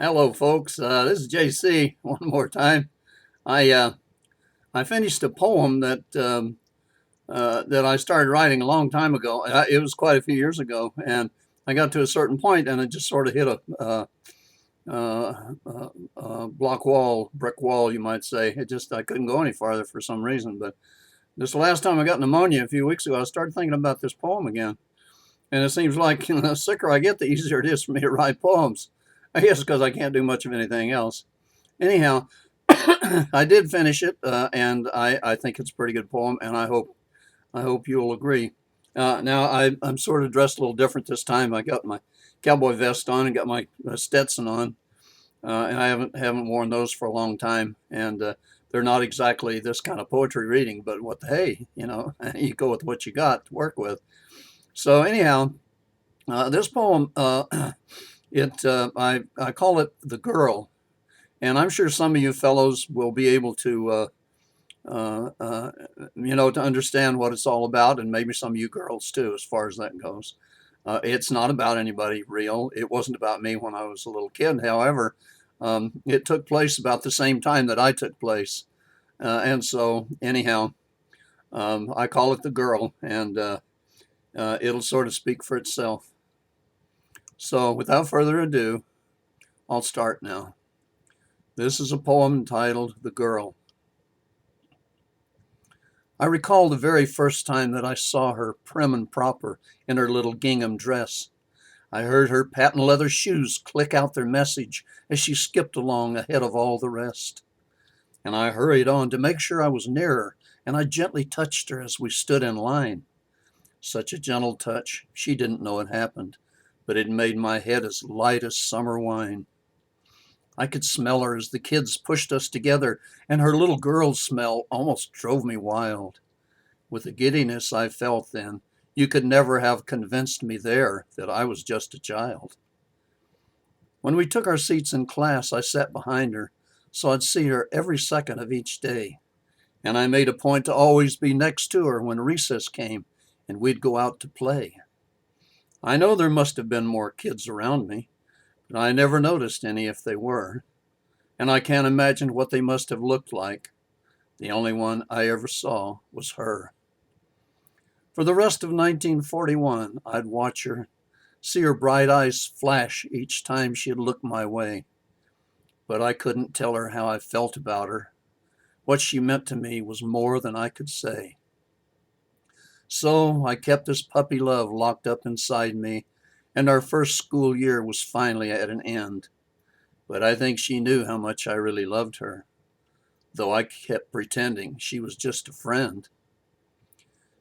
Hello, folks. This is JC one more time. I uh, I finished a poem that I started writing a long time ago. It was quite a few years ago, and I got to a certain point, and it just sort of hit a block wall, brick wall, you might say. I couldn't go any farther for some reason. But this last time I got pneumonia a few weeks ago, I started thinking about this poem again, and it seems like the sicker I get, the easier it is for me to write poems. I guess because I can't do much of anything else. Anyhow, I did finish it, and I think it's a pretty good poem, and I hope you'll agree. I'm sort of dressed a little different this time. I got my cowboy vest on and got my Stetson on, and I haven't worn those for a long time, and they're not exactly this kind of poetry reading, but what the hey, you go with what you got to work with. So anyhow, this poem, I call it "The Girl," and I'm sure some of you fellows will be able uh, uh, to understand what it's all about, and maybe some of you girls too, as far as that goes. It's not about anybody real. It wasn't about me when I was a little kid. However, it took place about the same time that I took place. And so, anyhow, I call it The Girl, and it'll sort of speak for itself. So, without further ado, I'll start now. This is a poem entitled The Girl. I recall the very first time that I saw her prim and proper in her little gingham dress. I heard her patent leather shoes click out their message as she skipped along ahead of all the rest. And I hurried on to make sure I was near her, and I gently touched her as we stood in line. Such a gentle touch, she didn't know it happened, but it made my head as light as summer wine. I could smell her as the kids pushed us together, and her little girl smell almost drove me wild. With the giddiness I felt then, you could never have convinced me there that I was just a child. When we took our seats in class, I sat behind her, so I'd see her every second of each day. And I made a point to always be next to her when recess came and we'd go out to play. I know there must have been more kids around me, but I never noticed any if they were. And I can't imagine what they must have looked like. The only one I ever saw was her. For the rest of 1941, I'd watch her, see her bright eyes flash each time she'd look my way. But I couldn't tell her how I felt about her. What she meant to me was more than I could say. So I kept this puppy love locked up inside me, and our first school year was finally at an end. But I think she knew how much I really loved her, though I kept pretending she was just a friend.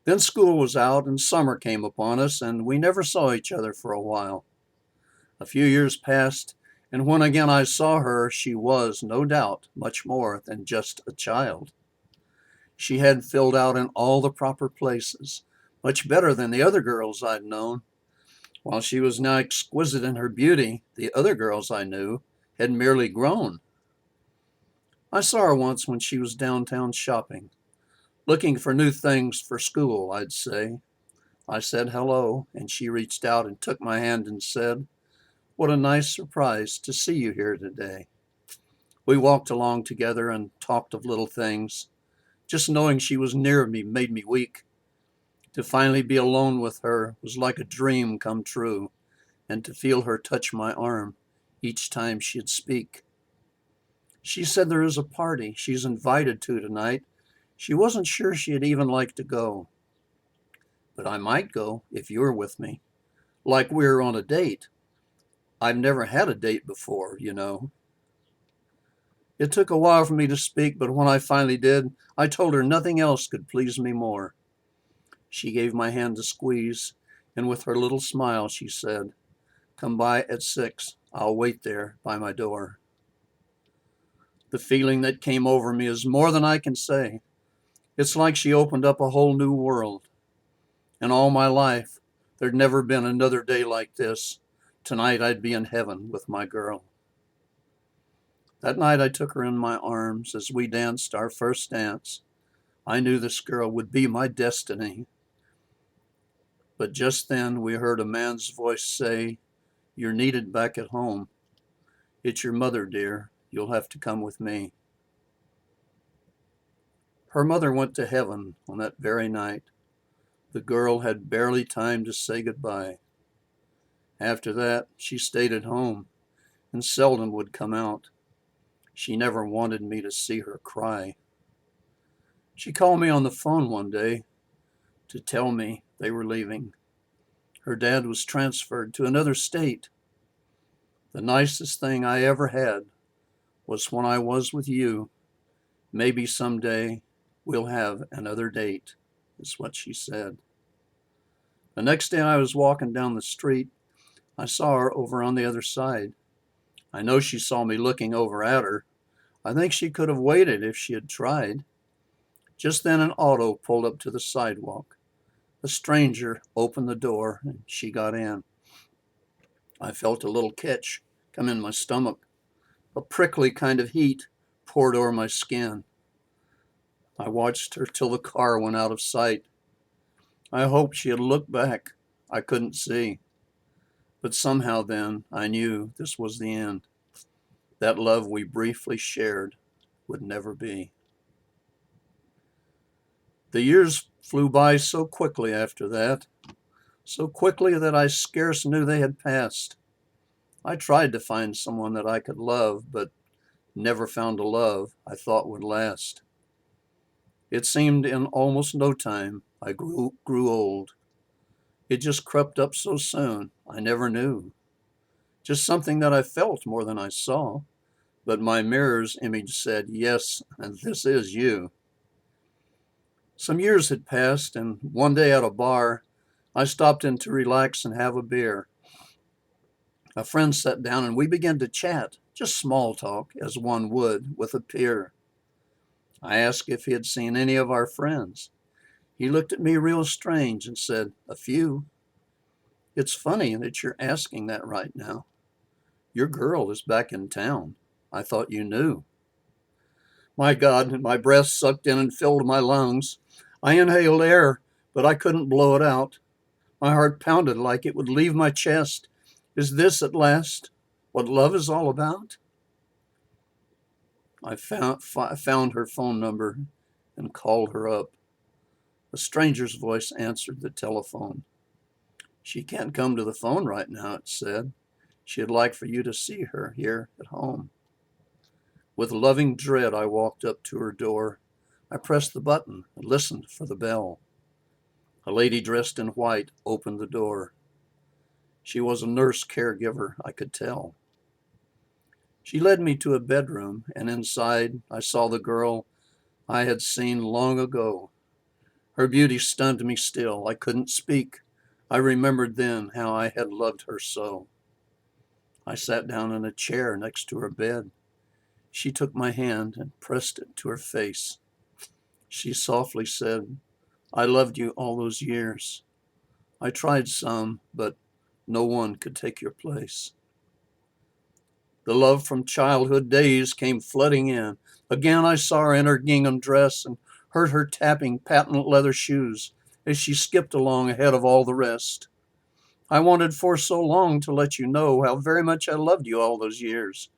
Then school was out and summer came upon us, and we never saw each other for a while. A few years passed, and when again I saw her, she was, no doubt, much more than just a child. She had filled out in all the proper places, much better than the other girls I'd known. While she was now exquisite in her beauty, the other girls I knew had merely grown. I saw her once when she was downtown shopping, looking for new things for school, I'd say. I said hello, and she reached out and took my hand and said, "What a nice surprise to see you here today." We walked along together and talked of little things. Just knowing she was near me made me weak. To finally be alone with her was like a dream come true, and to feel her touch my arm each time she'd speak. She said there is a party she's invited to tonight. She wasn't sure she'd even like to go, but I might go if you're with me. Like we're on a date. I've never had a date before. It took a while for me to speak, but when I finally did, I told her nothing else could please me more. She gave my hand to squeeze, and with her little smile, she said, "Come by at 6. I'll wait there by my door." The feeling that came over me is more than I can say. It's like she opened up a whole new world. In all my life, there'd never been another day like this. Tonight I'd be in heaven with my girl. That night I took her in my arms as we danced our first dance. I knew this girl would be my destiny. But just then we heard a man's voice say, "You're needed back at home." It's your mother, dear. You'll have to come with me." Her mother went to heaven on that very night. The girl had barely time to say goodbye. After that, she stayed at home and seldom would come out. She never wanted me to see her cry. She called me on the phone one day to tell me they were leaving. Her dad was transferred to another state. "The nicest thing I ever had was when I was with you. Maybe someday we'll have another date," is what she said. The next day I was walking down the street. I saw her over on the other side. I know she saw me looking over at her. I think she could have waited if she had tried. Just then an auto pulled up to the sidewalk. A stranger opened the door and she got in. I felt a little catch come in my stomach. A prickly kind of heat poured over my skin. I watched her till the car went out of sight. I hoped she had looked back. I couldn't see. But somehow then I knew this was the end. That love we briefly shared would never be. The years flew by so quickly after that, so quickly that I scarce knew they had passed. I tried to find someone that I could love, but never found a love I thought would last. It seemed in almost no time I grew old. It just crept up so soon, I never knew. Just something that I felt more than I saw. But my mirror's image said, "Yes, and this is you." Some years had passed, and one day at a bar, I stopped in to relax and have a beer. A friend sat down and we began to chat, just small talk, as one would with a peer. I asked if he had seen any of our friends. He looked at me real strange and said, "A few." "It's funny that you're asking that right now. Your girl is back in town. I thought you knew." My God, my breath sucked in and filled my lungs. I inhaled air, but I couldn't blow it out. My heart pounded like it would leave my chest. Is this at last what love is all about? I found her phone number and called her up. A stranger's voice answered the telephone. "She can't come to the phone right now," it said. "She'd like for you to see her here at home." With loving dread, I walked up to her door. I pressed the button and listened for the bell. A lady dressed in white opened the door. She was a nurse caregiver, I could tell. She led me to a bedroom, and inside I saw the girl I had seen long ago. Her beauty stunned me still. I couldn't speak. I remembered then how I had loved her so. I sat down in a chair next to her bed. She took my hand and pressed it to her face. She softly said, "I loved you all those years. I tried some, but no one could take your place." The love from childhood days came flooding in. Again I saw her in her gingham dress and heard her tapping patent leather shoes as she skipped along ahead of all the rest. "I wanted for so long to let you know how very much I loved you all those years,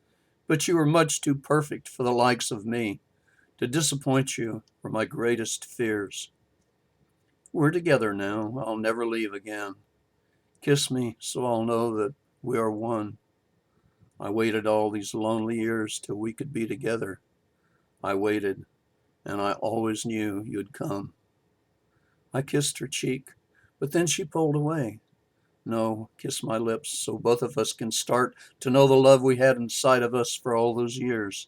but you were much too perfect for the likes of me. To disappoint you were my greatest fears. We're together now. I'll never leave again. Kiss me so I'll know that we are one. I waited all these lonely years till we could be together. I waited, and I always knew you'd come." I kissed her cheek, but then she pulled away. "No, kiss my lips so both of us can start to know the love we had inside of us for all those years,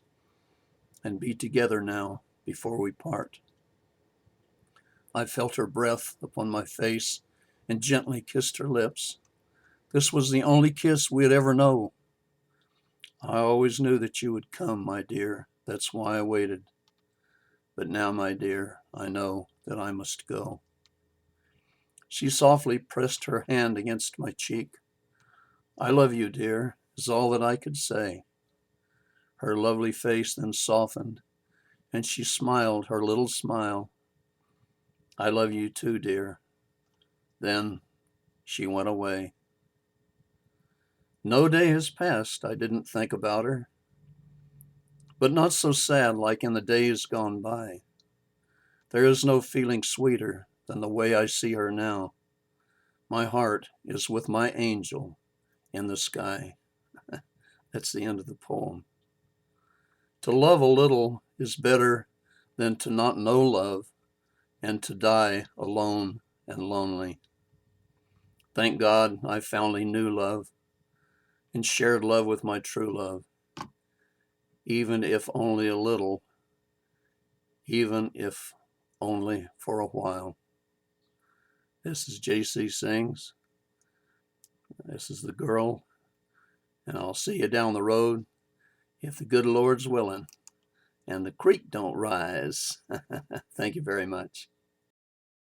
and be together now before we part." I felt her breath upon my face and gently kissed her lips. This was the only kiss we'd ever know. "I always knew that you would come, my dear. That's why I waited. But now, my dear, I know that I must go." She softly pressed her hand against my cheek. "I love you, dear," is all that I could say. Her lovely face then softened, and she smiled her little smile. "I love you too, dear." Then she went away. No day has passed I didn't think about her, but not so sad like in the days gone by. There is no feeling sweeter than the way I see her now. My heart is with my angel in the sky. That's the end of the poem. To love a little is better than to not know love and to die alone and lonely. Thank God I finally knew love and shared love with my true love, even if only a little, even if only for a while. This is JC Sings. This is the girl, and I'll see you down the road if the good Lord's willing and the creek don't rise. Thank you very much.